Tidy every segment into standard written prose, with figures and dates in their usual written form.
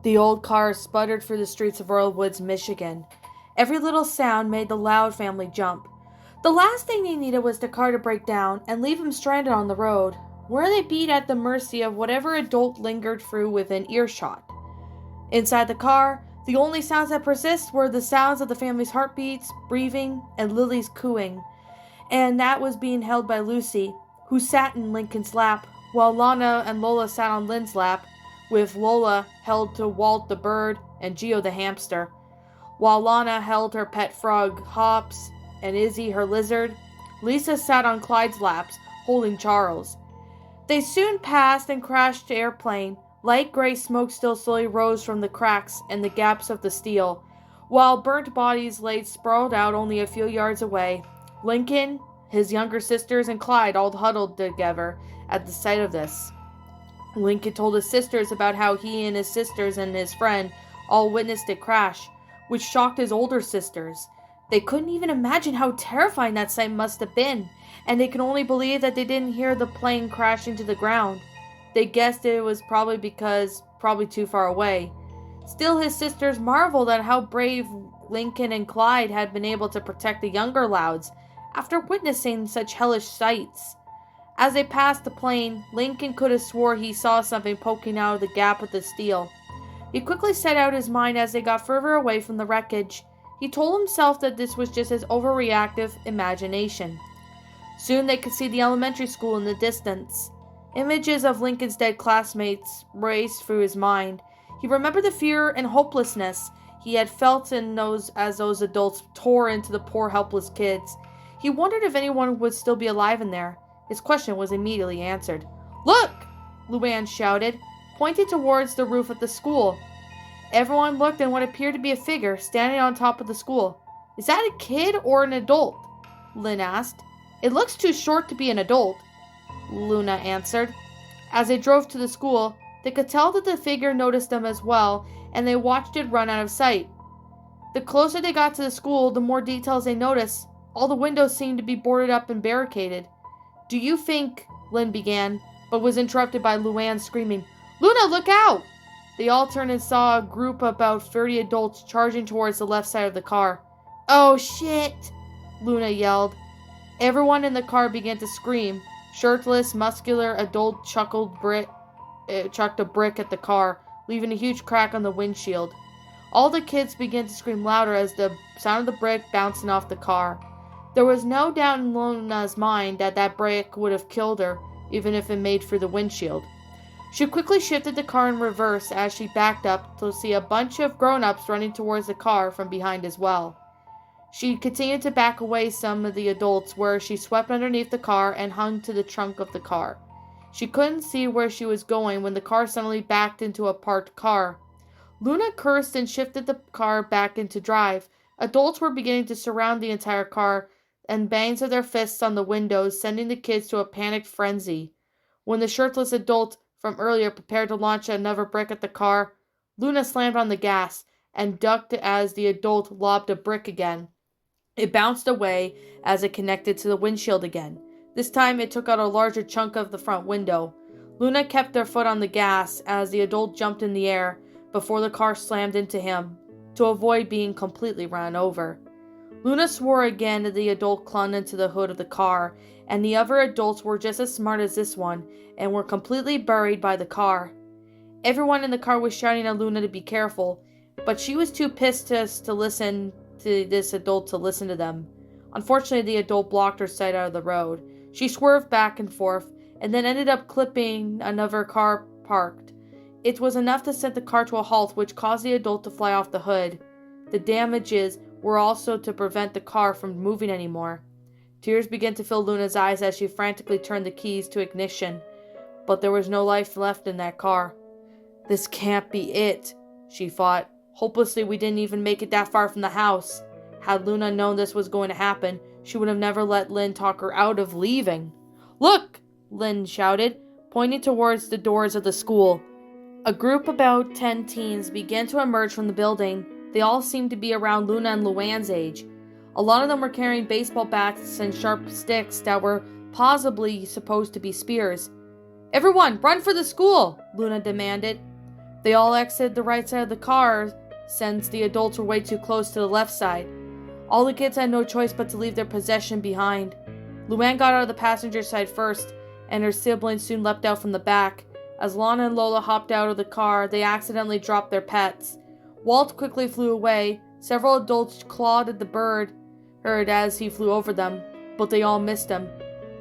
The old car sputtered through the streets of Royal Woods, Michigan. Every little sound made the Loud family jump. The last thing they needed was the car to break down and leave them stranded on the road, where they'd be at the mercy of whatever adult lingered through within earshot. Inside the car, the only sounds that persist were the sounds of the family's heartbeats, breathing, and Lily's cooing. And that was being held by Lucy, who sat in Lincoln's lap, while Lana and Lola sat on Lynn's lap, with Lola held to Walt the bird and Geo the hamster, while Lana held her pet frog, Hops, and Izzy her lizard. Lisa sat on Clyde's laps, holding Charles. They soon passed and crashed the airplane. Light gray smoke still slowly rose from the cracks and the gaps of the steel, while burnt bodies lay sprawled out only a few yards away. Lincoln, his younger sisters, and Clyde all huddled together at the sight of this. Lincoln told his sisters about how he and his sisters and his friend all witnessed it crash, which shocked his older sisters. They couldn't even imagine how terrifying that sight must have been, and they could only believe that they didn't hear the plane crashing to the ground. They guessed it was probably too far away. Still, his sisters marveled at how brave Lincoln and Clyde had been able to protect the younger Louds after witnessing such hellish sights. As they passed the plane, Lincoln could have swore he saw something poking out of the gap of the steel. He quickly set out his mind as they got further away from the wreckage. He told himself that this was just his overreactive imagination. Soon they could see the elementary school in the distance. Images of Lincoln's dead classmates raced through his mind. He remembered the fear and hopelessness he had felt as those adults tore into the poor helpless kids. He wondered if anyone would still be alive in there. His question was immediately answered. "Look!" Luann shouted, pointing towards the roof of the school. Everyone looked and what appeared to be a figure standing on top of the school. "Is that a kid or an adult?" Lynn asked. "It looks too short to be an adult," Luna answered. As they drove to the school, they could tell that the figure noticed them as well, and they watched it run out of sight. The closer they got to the school, the more details they noticed. All the windows seemed to be boarded up and barricaded. "Do you think," Lynn began, but was interrupted by Luann screaming, "Luna, look out!" They all turned and saw a group of about 30 adults charging towards the left side of the car. "Oh, shit!" Luna yelled. Everyone in the car began to scream. Shirtless, muscular adult chucked a brick at the car, leaving a huge crack on the windshield. All the kids began to scream louder as the sound of the brick bouncing off the car. There was no doubt in Luna's mind that that brick would have killed her, even if it made through the windshield. She quickly shifted the car in reverse as she backed up to see a bunch of grown-ups running towards the car from behind as well. She continued to back away some of the adults where she swept underneath the car and hung to the trunk of the car. She couldn't see where she was going when the car suddenly backed into a parked car. Luna cursed and shifted the car back into drive. Adults were beginning to surround the entire car and bangs of their fists on the windows, sending the kids to a panicked frenzy. When the shirtless adult from earlier prepared to launch another brick at the car, Luna slammed on the gas and ducked as the adult lobbed a brick again. It bounced away as it connected to the windshield again. This time it took out a larger chunk of the front window. Luna kept her foot on the gas as the adult jumped in the air before the car slammed into him, to avoid being completely run over. Luna swore again that the adult clung into the hood of the car, and the other adults were just as smart as this one, and were completely buried by the car. Everyone in the car was shouting at Luna to be careful, but she was too pissed to listen to this adult to listen to them. Unfortunately, the adult blocked her sight out of the road. She swerved back and forth, and then ended up clipping another car parked. It was enough to send the car to a halt, which caused the adult to fly off the hood. The damages were also to prevent the car from moving anymore. Tears began to fill Luna's eyes as she frantically turned the keys to ignition, but there was no life left in that car. "This can't be it," she thought. Hopelessly, we didn't even make it that far from the house. Had Luna known this was going to happen, she would have never let Lynn talk her out of leaving. "Look!" Lynn shouted, pointing towards the doors of the school. A group of about 10 teens began to emerge from the building. They all seemed to be around Luna and Luann's age. A lot of them were carrying baseball bats and sharp sticks that were possibly supposed to be spears. "Everyone, run for the school!" Luna demanded. They all exited the right side of the car since the adults were way too close to the left side. All the kids had no choice but to leave their possession behind. Luann got out of the passenger side first, and her siblings soon leapt out from the back. As Lana and Lola hopped out of the car, they accidentally dropped their pets. Walt quickly flew away. Several adults clawed at the bird as he flew over them, but they all missed him.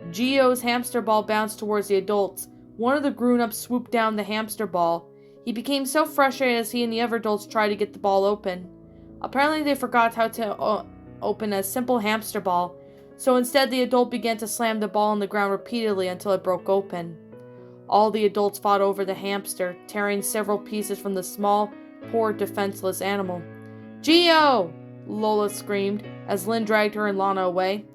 Gio's hamster ball bounced towards the adults. One of the grown-ups swooped down the hamster ball. He became so frustrated as he and the other adults tried to get the ball open. Apparently they forgot how to open a simple hamster ball, so instead the adult began to slam the ball on the ground repeatedly until it broke open. All the adults fought over the hamster, tearing several pieces from the small, poor, defenseless animal. "Gio!" Lola screamed as Lynn dragged her and Lana away.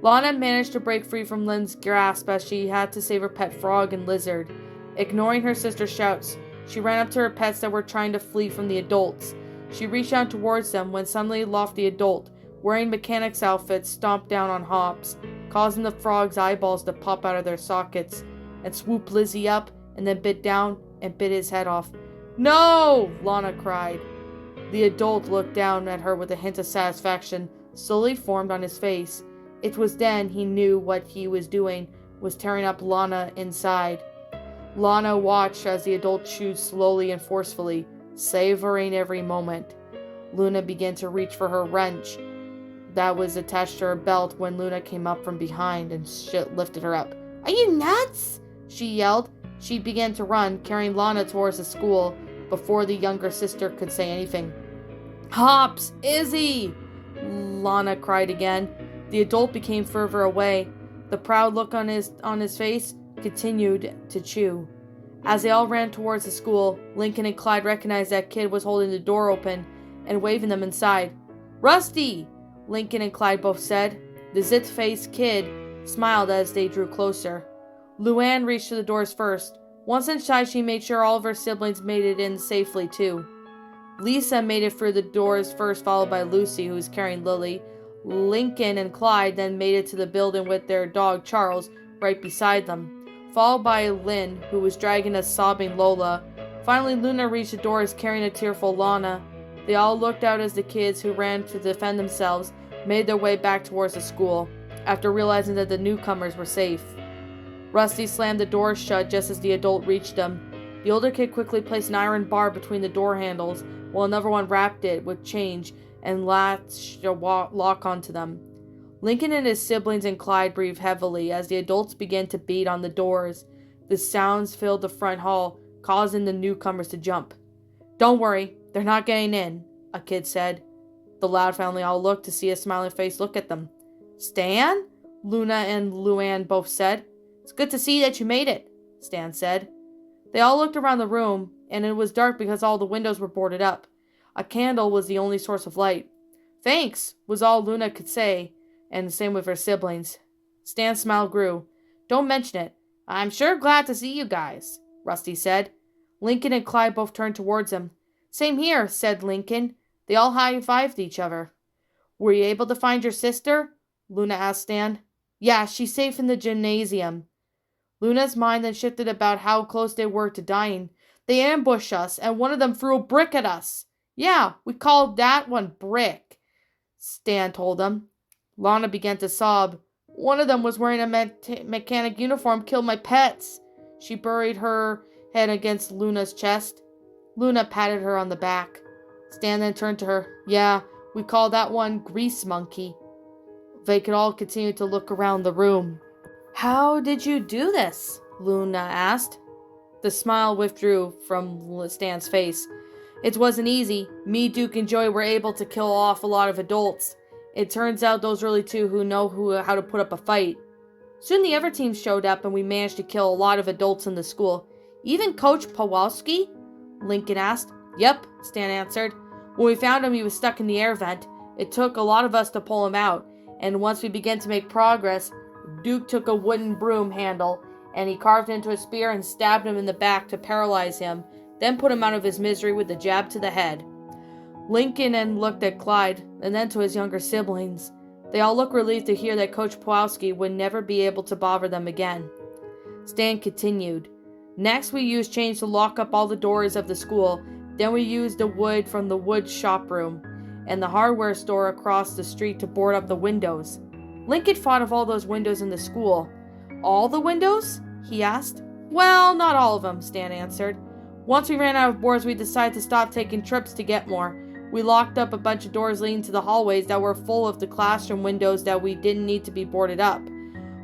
Lana managed to break free from Lynn's grasp as she had to save her pet frog and lizard. Ignoring her sister's shouts, she ran up to her pets that were trying to flee from the adults. She reached out towards them when suddenly a lofty adult, wearing mechanic's outfits, stomped down on Hops, causing the frog's eyeballs to pop out of their sockets, and swooped Lizzie up and then bit down and bit his head off. "No!" Lana cried. The adult looked down at her with a hint of satisfaction slowly formed on his face. It was then he knew what he was doing was tearing up Lana inside. Lana watched as the adult chewed slowly and forcefully, savoring every moment. Luna began to reach for her wrench that was attached to her belt when Luna came up from behind and lifted her up. "Are you nuts?" she yelled. She began to run, carrying Lana towards the school before the younger sister could say anything. "Hops! Izzy!" Lana cried again. The adult became further away. The proud look on his face continued to chew. As they all ran towards the school, Lincoln and Clyde recognized that kid was holding the door open and waving them inside. "Rusty!" Lincoln and Clyde both said. The zit-faced kid smiled as they drew closer. Luann reached to the doors first. Once inside, she made sure all of her siblings made it in safely too. Lisa made it through the doors first, followed by Lucy, who was carrying Lily. Lincoln and Clyde then made it to the building with their dog Charles right beside them, followed by Lynn, who was dragging a sobbing Lola. Finally, Luna reached the doors carrying a tearful Lana. They all looked out as the kids who ran to defend themselves made their way back towards the school, after realizing that the newcomers were safe. Rusty slammed the door shut just as the adult reached them. The older kid quickly placed an iron bar between the door handles, while another one wrapped it with change and latched a lock onto them. Lincoln and his siblings and Clyde breathed heavily as the adults began to beat on the doors. The sounds filled the front hall, causing the newcomers to jump. "Don't worry, they're not getting in," a kid said. The Loud family all looked to see a smiling face look at them. "Stan?" Luna and Luann both said. "It's good to see that you made it," Stan said. They all looked around the room, and it was dark because all the windows were boarded up. A candle was the only source of light. "Thanks," was all Luna could say, and the same with her siblings. Stan's smile grew. "Don't mention it. I'm sure glad to see you guys," Rusty said. Lincoln and Clyde both turned towards him. "Same here," said Lincoln. They all high-fived each other. "Were you able to find your sister?" Luna asked Stan. "Yeah, she's safe in the gymnasium." Luna's mind then shifted about how close they were to dying. "They ambushed us, and one of them threw a brick at us." "Yeah, we called that one Brick," Stan told them. Lana began to sob. "One of them was wearing a mechanic uniform, killed my pets." She buried her head against Luna's chest. Luna patted her on the back. Stan then turned to her. "Yeah, we call that one Grease Monkey." They could all continue to look around the room. "How did you do this?" Luna asked. The smile withdrew from Stan's face. "It wasn't easy. Me, Duke, and Joey were able to kill off a lot of adults. It turns out those really two who know how to put up a fight." Soon the other teams showed up and we managed to kill a lot of adults in the school. "Even Coach Pawlowski?" Lincoln asked. "Yep," Stan answered. "When we found him, he was stuck in the air vent. It took a lot of us to pull him out, and once we began to make progress, Duke took a wooden broom handle and he carved it into a spear and stabbed him in the back to paralyze him, then put him out of his misery with a jab to the head." Lincoln then looked at Clyde, and then to his younger siblings. They all looked relieved to hear that Coach Pawlowski would never be able to bother them again. Stan continued. Next, we used chains to lock up all the doors of the school. Then we used the wood from the wood shop room and the hardware store across the street to board up the windows. Lincoln thought of all those windows in the school. All the windows? He asked. Well, not all of them, Stan answered. Once we ran out of boards, we decided to stop taking trips to get more. We locked up a bunch of doors leading to the hallways that were full of the classroom windows that we didn't need to be boarded up.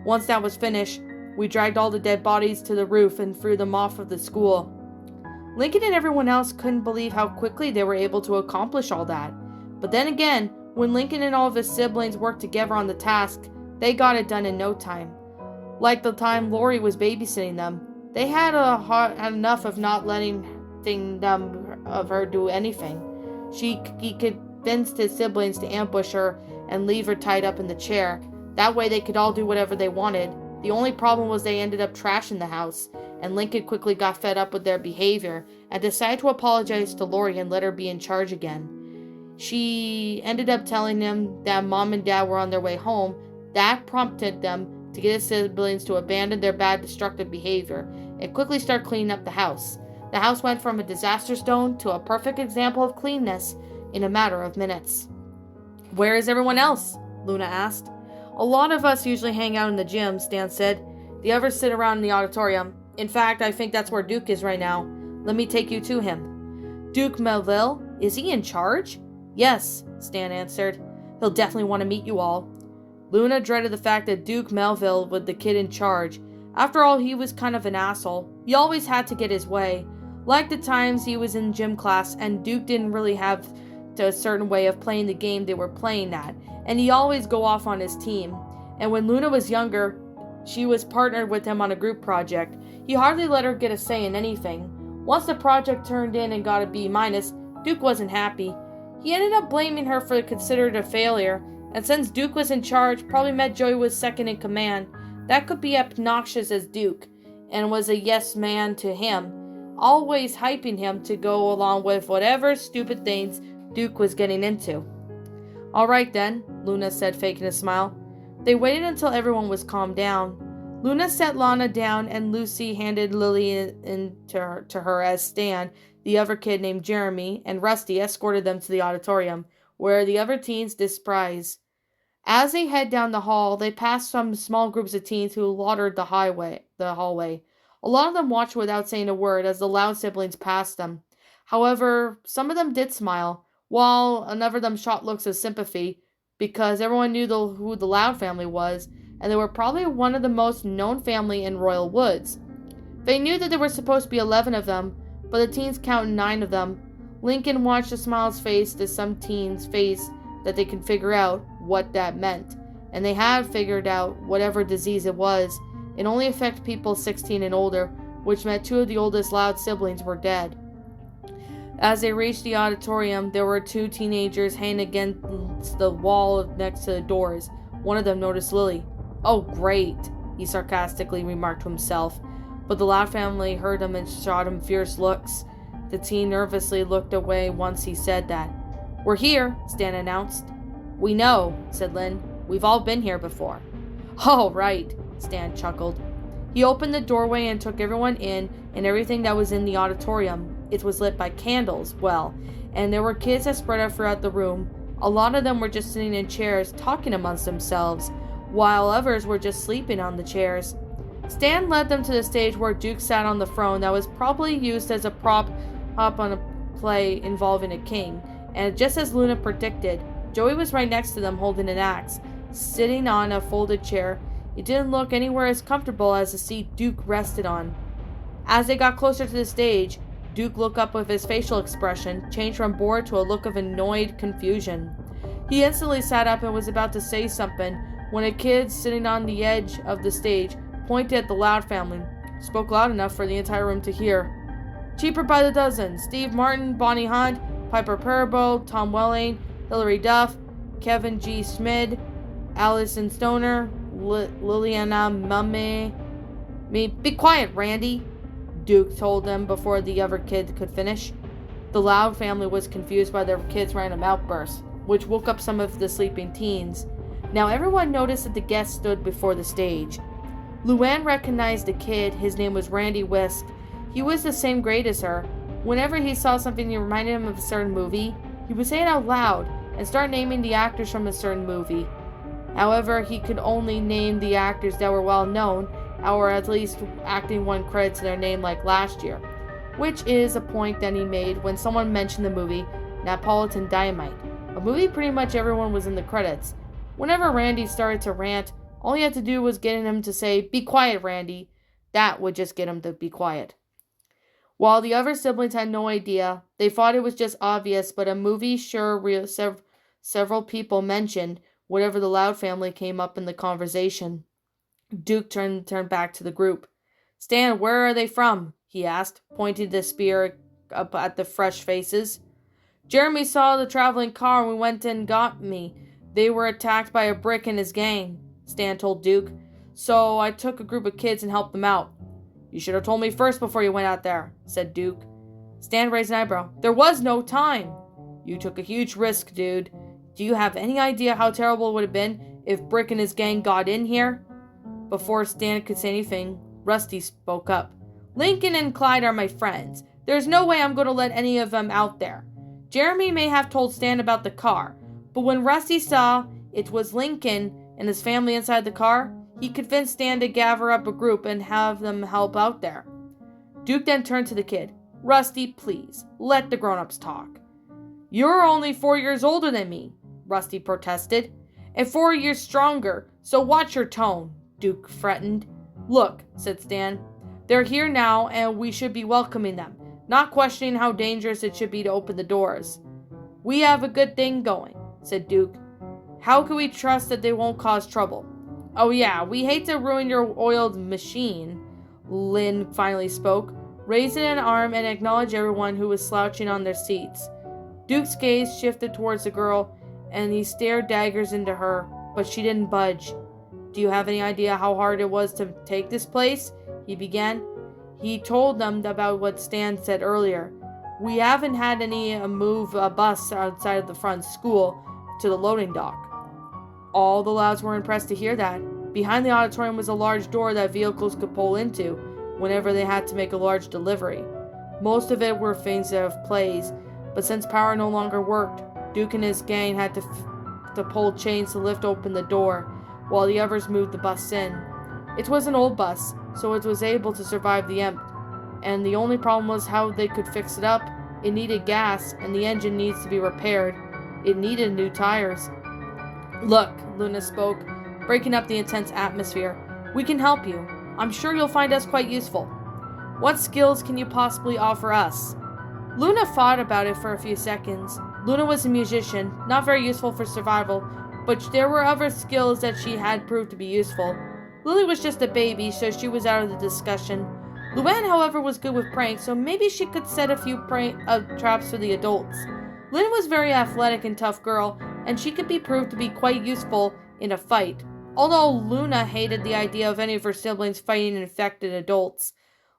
Once that was finished, we dragged all the dead bodies to the roof and threw them off of the school. Lincoln and everyone else couldn't believe how quickly they were able to accomplish all that. But then again, when Lincoln and all of his siblings worked together on the task, they got it done in no time. Like the time Lori was babysitting them, they had enough of not letting them of her do anything. He convinced his siblings to ambush her and leave her tied up in the chair. That way they could all do whatever they wanted. The only problem was they ended up trashing the house, and Lincoln quickly got fed up with their behavior and decided to apologize to Lori and let her be in charge again. She ended up telling them that Mom and Dad were on their way home. That prompted them to get his siblings to abandon their bad, destructive behavior and quickly start cleaning up the house. The house went from a disaster zone to a perfect example of cleanness in a matter of minutes. Where is everyone else? Luna asked. A lot of us usually hang out in the gym, Stan said. The others sit around in the auditorium. In fact, I think that's where Duke is right now. Let me take you to him. Duke Melville? Is he in charge? Yes, Stan answered. He'll definitely want to meet you all. Luna dreaded the fact that Duke Melville was the kid in charge. After all, he was kind of an asshole. He always had to get his way. Like the times he was in gym class and Duke didn't really have a certain way of playing the game they were playing at, and he always go off on his team. And when Luna was younger, she was partnered with him on a group project. He hardly let her get a say in anything. Once the project turned in and got a B-, Duke wasn't happy. He ended up blaming her for considered a failure, and since Duke was in charge, probably meant Joey was second in command. That could be obnoxious as Duke, and was a yes man to him, always hyping him to go along with whatever stupid things Duke was getting into. All right then, Luna said, faking a smile. They waited until everyone was calmed down. Luna set Lana down and Lucy handed Lily in to her as Stan, the other kid named Jeremy, and Rusty escorted them to the auditorium, where the other teens dispersed. As they head down the hall, they passed some small groups of teens who loitered the hallway. A lot of them watched without saying a word as the Loud siblings passed them. However, some of them did smile, while another of them shot looks of sympathy, because everyone knew who the Loud family was, and they were probably one of the most known family in Royal Woods. They knew that there were supposed to be 11 of them, but the teens counted 9 of them. Lincoln watched the smile's face to some teens' face that they could figure out what that meant, and they had figured out whatever disease it was. It only affected people 16 and older, which meant 2 of the oldest Loud siblings were dead. As they reached the auditorium, there were 2 teenagers hanging against the wall next to the doors. One of them noticed Lily. "Oh, great," he sarcastically remarked to himself, but the Loud family heard him and shot him fierce looks. The teen nervously looked away once he said that. "We're here," Stan announced. "We know," said Lynn. "We've all been here before." "All right," Stan chuckled. He opened the doorway and took everyone in and everything that was in the auditorium. It was lit by candles, and there were kids that spread out throughout the room. A lot of them were just sitting in chairs, talking amongst themselves, while others were just sleeping on the chairs. Stan led them to the stage where Duke sat on the throne that was probably used as a prop up on a play involving a king, and just as Luna predicted, Joey was right next to them holding an axe, sitting on a folded chair. It didn't look anywhere as comfortable as the seat Duke rested on. As they got closer to the stage, Duke looked up with his facial expression, changed from bored to a look of annoyed confusion. He instantly sat up and was about to say something when a kid sitting on the edge of the stage pointed at the Loud family, spoke loud enough for the entire room to hear. "Cheaper by the dozen, Steve Martin, Bonnie Hunt, Piper Parabo, Tom Welling, Hilary Duff, Kevin G. Schmid, Allison Stoner, Liliana Mummy." "Be quiet, Randy," Duke told them before the other kid could finish. The Loud family was confused by their kid's random outbursts, which woke up some of the sleeping teens. Now everyone noticed that the guest stood before the stage. Luann recognized the kid. His name was Randy Wisk. He was the same grade as her. Whenever he saw something that reminded him of a certain movie, he would say it out loud and start naming the actors from a certain movie. However, he could only name the actors that were well known, or at least acting one credit to their name like last year, which is a point that he made when someone mentioned the movie Napolitan Dynamite, a movie pretty much everyone was in the credits. Whenever Randy started to rant, all he had to do was get him to say, "Be quiet, Randy." That would just get him to be quiet. While the other siblings had no idea, they thought it was just obvious, but a movie several people mentioned whenever the Loud family came up in the conversation. Duke turned back to the group. "Stan, where are they from?" he asked, pointing the spear up at the fresh faces. "Jeremy saw the traveling car and we went and got me. They were attacked by a brick and his gang," Stan told Duke. "So I took a group of kids and helped them out." "You should have told me first before you went out there," said Duke. Stan raised an eyebrow. "There was no time." "You took a huge risk, dude. Do you have any idea how terrible it would have been if Brick and his gang got in here?" Before Stan could say anything, Rusty spoke up. "Lincoln and Clyde are my friends. There's no way I'm going to let any of them out there. Jeremy may have told Stan about the car, but when Rusty saw it was Lincoln and his family inside the car, he convinced Stan to gather up a group and have them help out there." Duke then turned to the kid. "Rusty, please, let the grown-ups talk." "You're only 4 years older than me," Rusty protested, "and 4 years stronger, so watch your tone," Duke threatened. "Look," said Stan, "they're here now and we should be welcoming them, not questioning how dangerous it should be to open the doors." "We have a good thing going," said Duke. "How can we trust that they won't cause trouble?" "Oh yeah, we hate to ruin your oiled machine," Lynn finally spoke, raising an arm and acknowledged everyone who was slouching on their seats. Duke's gaze shifted towards the girl, and he stared daggers into her, but she didn't budge. "Do you have any idea how hard it was to take this place?" he began. He told them about what Stan said earlier. "We haven't had any move a bus outside of the front school to the loading dock." All the Louds were impressed to hear that. Behind the auditorium was a large door that vehicles could pull into whenever they had to make a large delivery. Most of it were things of plays, but since power no longer worked, Duke and his gang had to pull chains to lift open the door, while the others moved the bus in. It was an old bus, so it was able to survive the empt, and the only problem was how they could fix it up. It needed gas, and the engine needs to be repaired. It needed new tires. "Look," Luna spoke, breaking up the intense atmosphere. "We can help you. I'm sure you'll find us quite useful. What skills can you possibly offer us?" Luna thought about it for a few seconds. Luna was a musician, not very useful for survival, but there were other skills that she had proved to be useful. Lily was just a baby, so she was out of the discussion. Luann, however, was good with pranks, so maybe she could set a few traps for the adults. Lynn was a very athletic and tough girl, and she could be proved to be quite useful in a fight, although Luna hated the idea of any of her siblings fighting infected adults.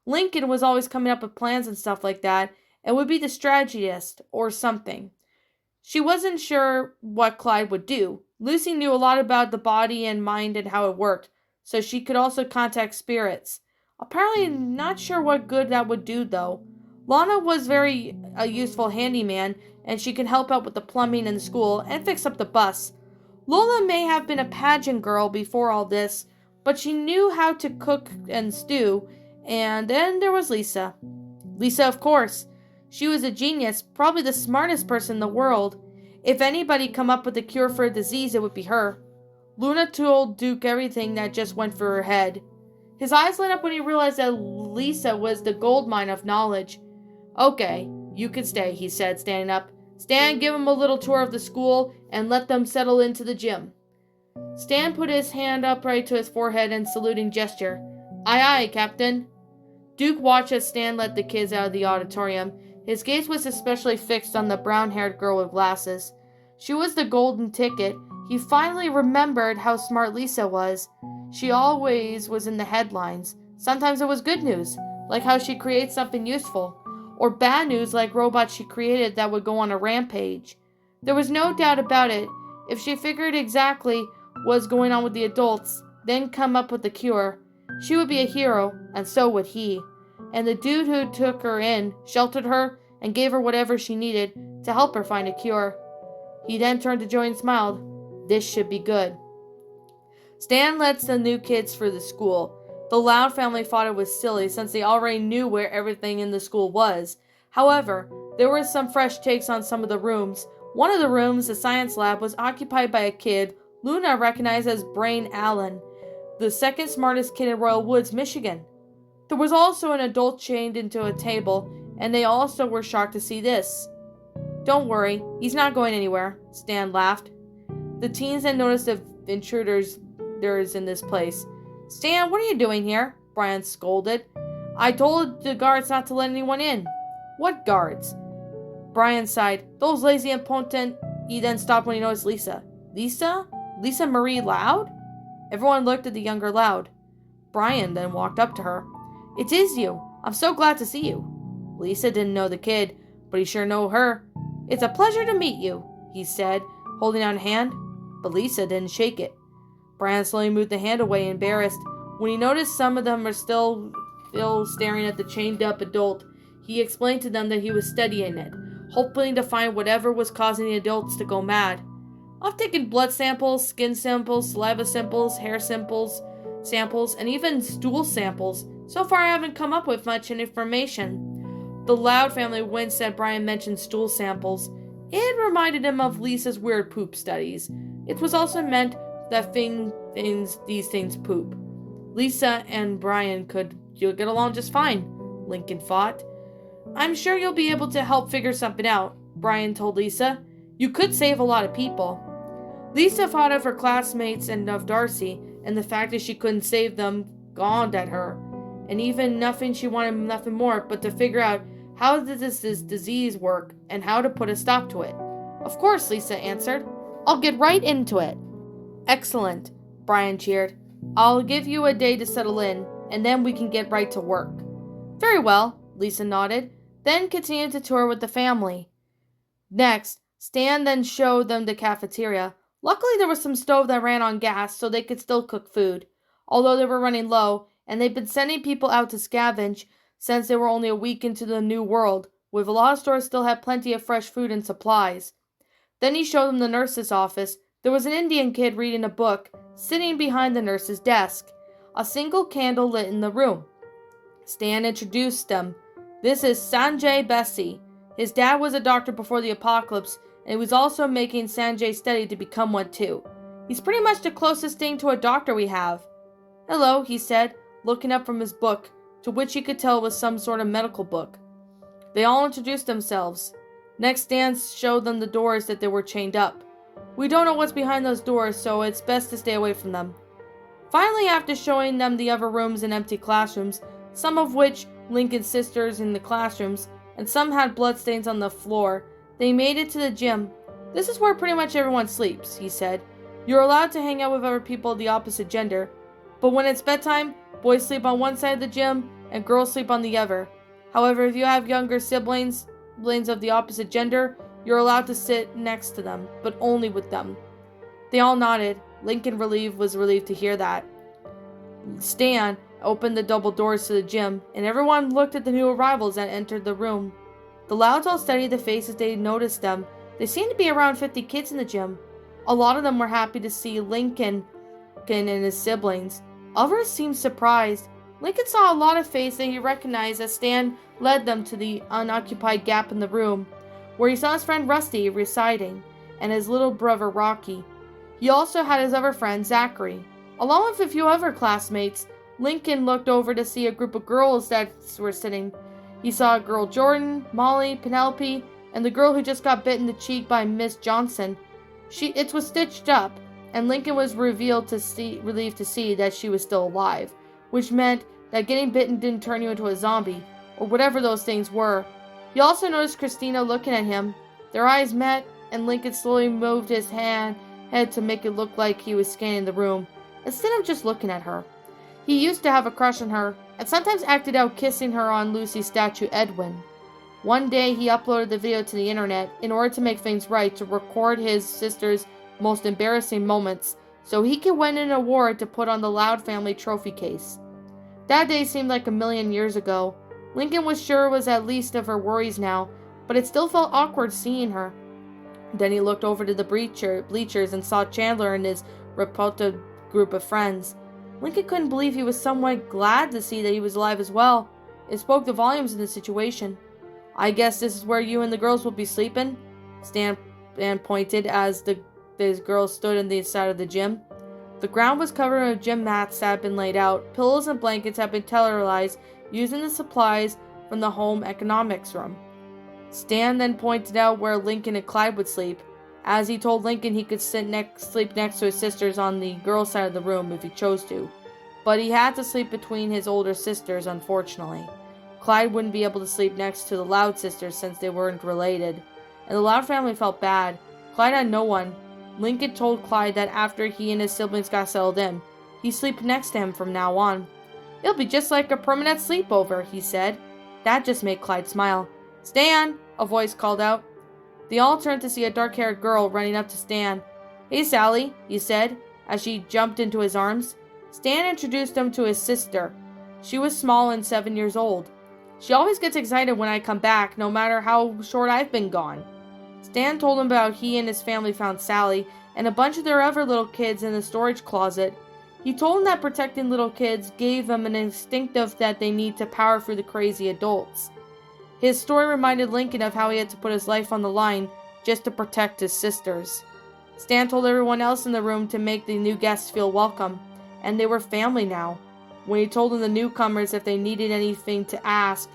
Lincoln was always coming up with plans and stuff like that, and would be the strategist or something. She wasn't sure what Clyde would do. Lucy knew a lot about the body and mind and how it worked, so she could also contact spirits. Apparently not sure what good that would do, though. Lana was a useful handyman, and she could help out with the plumbing in the school and fix up the bus. Lola may have been a pageant girl before all this, but she knew how to cook and stew, and then there was Lisa. Lisa, of course. She was a genius, probably the smartest person in the world. If anybody come up with a cure for a disease, it would be her. Luna told Duke everything that just went through her head. His eyes lit up when he realized that Lisa was the goldmine of knowledge. "Okay, you can stay," he said, standing up. "Stan, give him a little tour of the school and let them settle into the gym." Stan put his hand upright to his forehead in saluting gesture. "Aye, aye, Captain." Duke watched as Stan led the kids out of the auditorium. His gaze was especially fixed on the brown-haired girl with glasses. She was the golden ticket. He finally remembered how smart Lisa was. She always was in the headlines. Sometimes it was good news, like how she created something useful, or bad news like robots she created that would go on a rampage. There was no doubt about it. If she figured exactly what was going on with the adults, then come up with the cure, she would be a hero, and so would he. and the dude who took her in sheltered her and gave her whatever she needed to help her find a cure. He then turned to Joey and smiled. This should be good. Stan lets the new kids through the school. The Loud family thought it was silly since they already knew where everything in the school was. However, there were some fresh takes on some of the rooms. One of the rooms, the science lab, was occupied by a kid Luna recognized as Brain Allen, the second smartest kid in Royal Woods, Michigan. There was also an adult chained into a table, and they also were shocked to see this. Don't worry, he's not going anywhere, Stan laughed. The teens had noticed the intruders there's in this place. Stan, what are you doing here? Brian scolded. I told the guards not to let anyone in. What guards? Brian sighed. Those lazy impotent. He then stopped when he noticed Lisa. Lisa? Lisa Marie Loud? Everyone looked at the younger Loud. Brian then walked up to her. It is you. I'm so glad to see you. Lisa didn't know the kid, but he sure knew her. It's a pleasure to meet you, he said, holding out a hand, but Lisa didn't shake it. Brian slowly moved the hand away, embarrassed. When he noticed some of them were still staring at the chained-up adult, he explained to them that he was studying it, hoping to find whatever was causing the adults to go mad. I've taken blood samples, skin samples, saliva samples, hair samples, and even stool samples. So far I haven't come up with much information. The Loud family winced that Brian mentioned stool samples. It reminded him of Lisa's weird poop studies. It was also meant that these things poop. Lisa and Brian you'll get along just fine, Lincoln thought. I'm sure you'll be able to help figure something out, Brian told Lisa. You could save a lot of people. Lisa thought of her classmates and of Darcy, and the fact that she couldn't save them gnawned at her. And she wanted nothing more but to figure out how does this disease work and how to put a stop to it. Of course, Lisa answered. I'll get right into it. Excellent, Brian cheered. I'll give you a day to settle in, and then we can get right to work. Very well, Lisa nodded, then continued to tour with the family. Next, Stan then showed them the cafeteria. Luckily, there was some stove that ran on gas, so they could still cook food, although they were running low, and they'd been sending people out to scavenge since they were only a week into the new world, with a lot of stores still had plenty of fresh food and supplies. Then he showed them the nurse's office. There was an Indian kid reading a book, sitting behind the nurse's desk. A single candle lit in the room. Stan introduced them. This is Sanjay Bessi. His dad was a doctor before the apocalypse, and he was also making Sanjay study to become one too. He's pretty much the closest thing to a doctor we have. Hello, he said, looking up from his book, to which he could tell was some sort of medical book. They all introduced themselves. Next, Stan showed them the doors that they were chained up. We don't know what's behind those doors, so it's best to stay away from them. Finally, after showing them the other rooms and empty classrooms, some of which Lincoln's sisters in the classrooms, and some had bloodstains on the floor, they made it to the gym. This is where pretty much everyone sleeps, he said. You're allowed to hang out with other people of the opposite gender, but when it's bedtime, boys sleep on one side of the gym and girls sleep on the other. However, if you have younger siblings of the opposite gender, you're allowed to sit next to them, but only with them. They all nodded. Lincoln was relieved to hear that. Stan opened the double doors to the gym, and everyone looked at the new arrivals that entered the room. The Louds all studied the faces they noticed them. There seemed to be around 50 kids in the gym. A lot of them were happy to see Lincoln and his siblings. Others seemed surprised. Lincoln saw a lot of faces that he recognized as Stan led them to the unoccupied gap in the room, where he saw his friend Rusty reciting, and his little brother Rocky. He also had his other friend Zachary. Along with a few other classmates, Lincoln looked over to see a group of girls that were sitting. He saw a girl Jordan, Molly, Penelope, and the girl who just got bit in the cheek by Miss Johnson. It was stitched up, and Lincoln was relieved to see that she was still alive, which meant that getting bitten didn't turn you into a zombie, or whatever those things were. He also noticed Christina looking at him. Their eyes met, and Lincoln slowly moved his head to make it look like he was scanning the room, instead of just looking at her. He used to have a crush on her, and sometimes acted out kissing her on Lucy's statue Edwin. One day he uploaded the video to the internet in order to make things right, to record his sister's most embarrassing moments, so he could win an award to put on the Loud family trophy case. That day seemed like a million years ago. Lincoln was sure it was at least of her worries now, but it still felt awkward seeing her. Then he looked over to the bleachers and saw Chandler and his reputed group of friends. Lincoln couldn't believe he was somewhat glad to see that he was alive as well. It spoke the volumes in the situation. "I guess this is where you and the girls will be sleeping?" Stan pointed as the girls stood on the side of the gym. The ground was covered with gym mats that had been laid out. Pillows and blankets had been telerized using the supplies from the home economics room. Stan then pointed out where Lincoln and Clyde would sleep, as he told Lincoln he could sleep next to his sisters on the girls' side of the room if he chose to. But he had to sleep between his older sisters, unfortunately. Clyde wouldn't be able to sleep next to the Loud sisters since they weren't related, and the Loud family felt bad. Clyde had no one. Lincoln told Clyde that after he and his siblings got settled in, he'd sleep next to him from now on. "It'll be just like a permanent sleepover," he said. That just made Clyde smile. "Stan!" a voice called out. They all turned to see a dark-haired girl running up to Stan. "Hey, Sally," he said, as she jumped into his arms. Stan introduced him to his sister. She was small and 7 years old. "She always gets excited when I come back, no matter how short I've been gone." Stan told him about he and his family found Sally and a bunch of their other little kids in the storage closet. He told him that protecting little kids gave them an instinctive that they need to power through the crazy adults. His story reminded Lincoln of how he had to put his life on the line just to protect his sisters. Stan told everyone else in the room to make the new guests feel welcome, and they were family now. When he told the newcomers if they needed anything to ask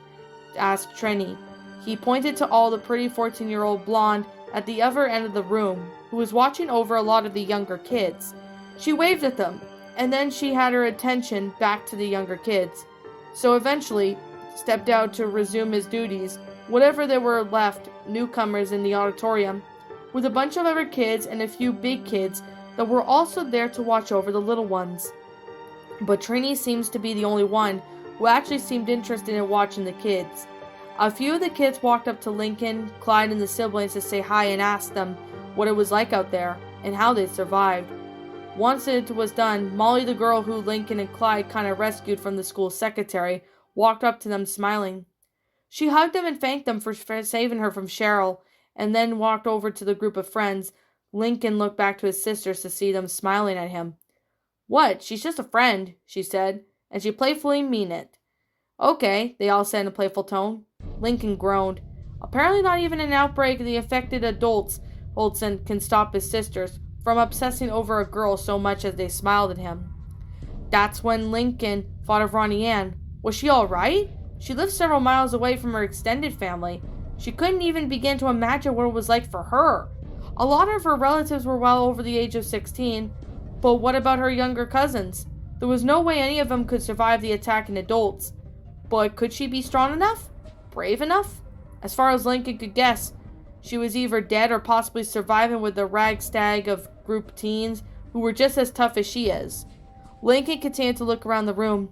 Trini. He pointed to all the pretty 14-year-old blonde at the other end of the room, who was watching over a lot of the younger kids. She waved at them, and then she had her attention back to the younger kids. So eventually, stepped out to resume his duties, whatever there were left, newcomers in the auditorium, with a bunch of other kids and a few big kids that were also there to watch over the little ones. But Trini seems to be the only one who actually seemed interested in watching the kids. A few of the kids walked up to Lincoln, Clyde, and the siblings to say hi and ask them what it was like out there and how they survived. Once it was done, Molly, the girl who Lincoln and Clyde kind of rescued from the school secretary, walked up to them smiling. She hugged them and thanked them for saving her from Cheryl, and then walked over to the group of friends. Lincoln looked back to his sisters to see them smiling at him. "What? She's just a friend," she said, and she playfully meant it. "Okay," they all said in a playful tone. Lincoln groaned. Apparently not even an outbreak of the affected adults Olsen can stop his sisters from obsessing over a girl so much as they smiled at him. That's when Lincoln thought of Ronnie Ann. Was she all right? She lived several miles away from her extended family. She couldn't even begin to imagine what it was like for her. A lot of her relatives were well over the age of 16, but what about her younger cousins? There was no way any of them could survive the attacking adults. But could she be strong enough? Brave enough? As far as Lincoln could guess, she was either dead or possibly surviving with the ragtag of group teens who were just as tough as she is. Lincoln continued to look around the room.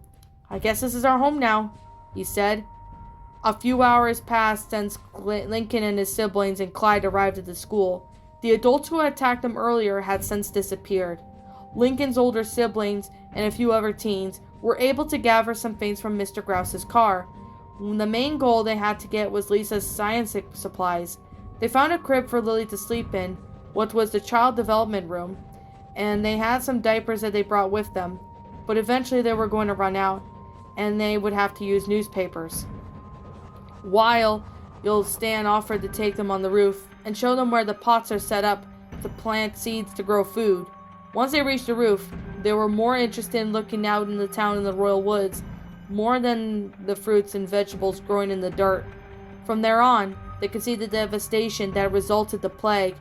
"I guess this is our home now," he said. A few hours passed since Lincoln and his siblings and Clyde arrived at the school. The adults who had attacked them earlier had since disappeared. Lincoln's older siblings and a few other teens were able to gather some things from Mr. Grouse's car. The main goal they had to get was Lisa's science supplies. They found a crib for Lily to sleep in, what was the child development room, and they had some diapers that they brought with them. But eventually they were going to run out, and they would have to use newspapers. While Stan offered to take them on the roof and show them where the pots are set up to plant seeds to grow food. Once they reached the roof, they were more interested in looking out in the town in the Royal Woods, more than the fruits and vegetables growing in the dirt. From there on, they could see the devastation that resulted the plague.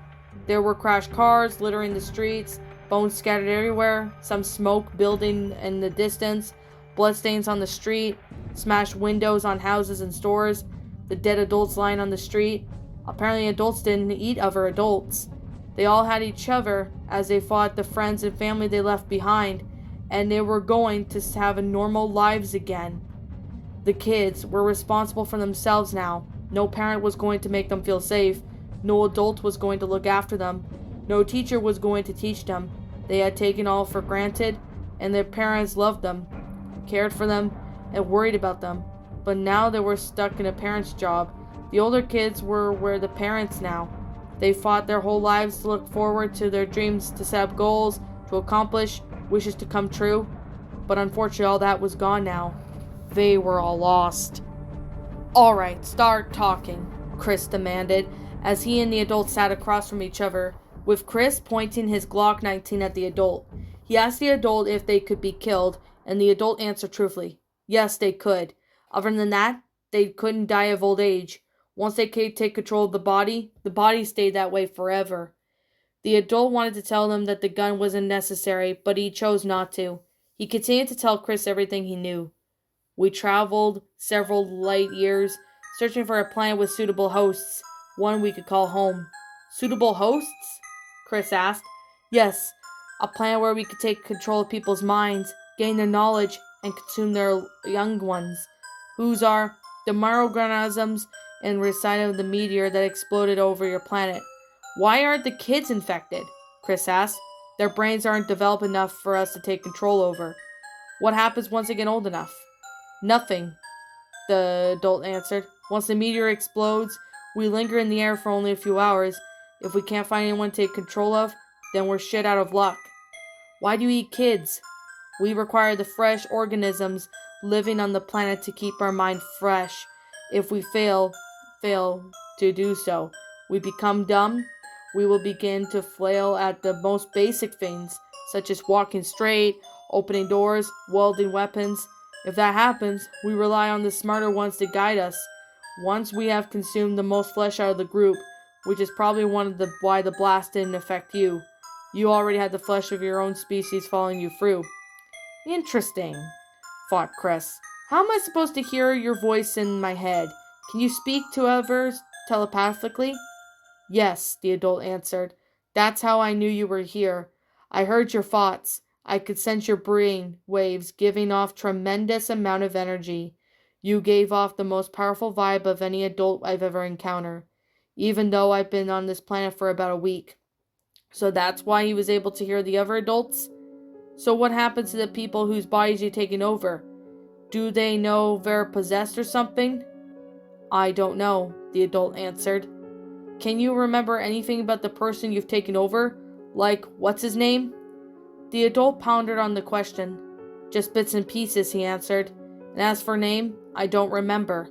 There were crashed cars littering the streets, bones scattered everywhere, some smoke building in the distance, bloodstains on the street, smashed windows on houses and stores, the dead adults lying on the street. Apparently adults didn't eat other adults. They all had each other as they fought the friends and family they left behind, and they were going to have normal lives again. The kids were responsible for themselves now. No parent was going to make them feel safe. No adult was going to look after them. No teacher was going to teach them. They had taken all for granted, and their parents loved them, cared for them, and worried about them. but now they were stuck in a parent's job. The older kids were the parents now. They fought their whole lives to look forward to their dreams, to set up goals, to accomplish wishes to come true. But unfortunately, all that was gone now. They were all lost. "Alright, start talking," Chris demanded, as he and the adult sat across from each other, with Chris pointing his Glock 19 at the adult. He asked the adult if they could be killed, and the adult answered truthfully. Yes, they could. Other than that, they couldn't die of old age. Once they could take control of the body stayed that way forever. The adult wanted to tell them that the gun wasn't necessary, but he chose not to. He continued to tell Chris everything he knew. "We traveled several light years, searching for a planet with suitable hosts, one we could call home." "Suitable hosts?" Chris asked. "Yes, a planet where we could take control of people's minds, gain their knowledge, and consume their young ones, whose are the microorganisms and reside of the meteor that exploded over your planet." "Why aren't the kids infected?" Chris asked. "Their brains aren't developed enough for us to take control over." "What happens once they get old enough?" "Nothing," the adult answered. "Once the meteor explodes, we linger in the air for only a few hours. If we can't find anyone to take control of, then we're shit out of luck." "Why do you eat kids?" "We require the fresh organisms living on the planet to keep our mind fresh. If we fail to do so, we become dumb. We will begin to flail at the most basic things, such as walking straight, opening doors, wielding weapons. If that happens, we rely on the smarter ones to guide us. Once we have consumed the most flesh out of the group, which is probably why the blast didn't affect you. You already had the flesh of your own species following you through." "Interesting," thought Chris. "How am I supposed to hear your voice in my head? Can you speak to others telepathically?" "Yes," the adult answered. "That's how I knew you were here. I heard your thoughts. I could sense your brain waves giving off tremendous amount of energy. You gave off the most powerful vibe of any adult I've ever encountered, even though I've been on this planet for about a week." "So that's why he was able to hear the other adults?" "So what happens to the people whose bodies you've taken over? Do they know they're possessed or something?" "I don't know," the adult answered. "Can you remember anything about the person you've taken over? Like, what's his name?" The adult pondered on the question. "Just bits and pieces," he answered. "And as for name, I don't remember."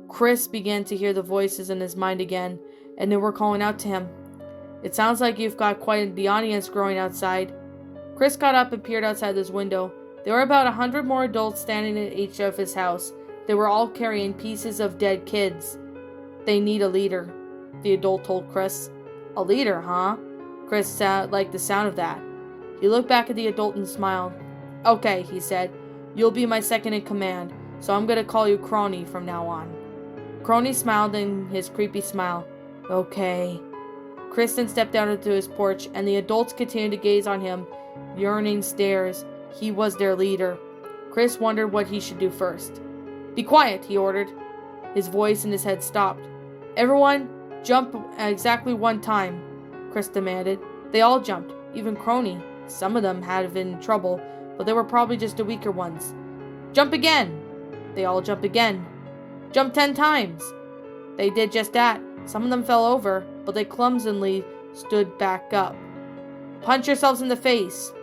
Chris began to hear the voices in his mind again, and they were calling out to him. "It sounds like you've got quite the audience growing outside." Chris got up and peered outside his window. There were about 100 more adults standing in each of his house. They were all carrying pieces of dead kids. "They need a leader," the adult told Chris. "A leader, huh?" Chris liked the sound of that. He looked back at the adult and smiled. "Okay," he said. "You'll be my second in command, so I'm going to call you Crony from now on." Crony smiled in his creepy smile. "Okay." Chris then stepped out onto his porch, and the adults continued to gaze on him, yearning stares. He was their leader. Chris wondered what he should do first. "Be quiet," he ordered. His voice in his head stopped. "Everyone, jump at exactly one time," Chris demanded. They all jumped, even Crony. Some of them had been in trouble, but they were probably just the weaker ones. "Jump again!" They all jumped again. "Jump 10 times!" They did just that. Some of them fell over, but they clumsily stood back up. "Punch yourselves in the face!"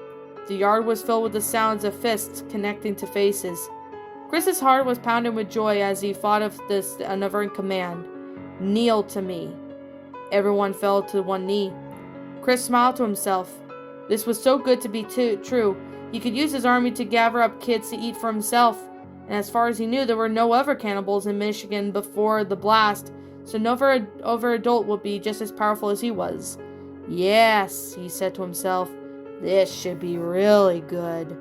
The yard was filled with the sounds of fists connecting to faces. Chris's heart was pounding with joy as he thought of this another in command. "Kneel to me." Everyone fell to one knee. Chris smiled to himself. This was so good to be true. He could use his army to gather up kids to eat for himself. And as far as he knew, there were no other cannibals in Michigan before the blast, so no other adult would be just as powerful as he was. "Yes," he said to himself, "this should be really good."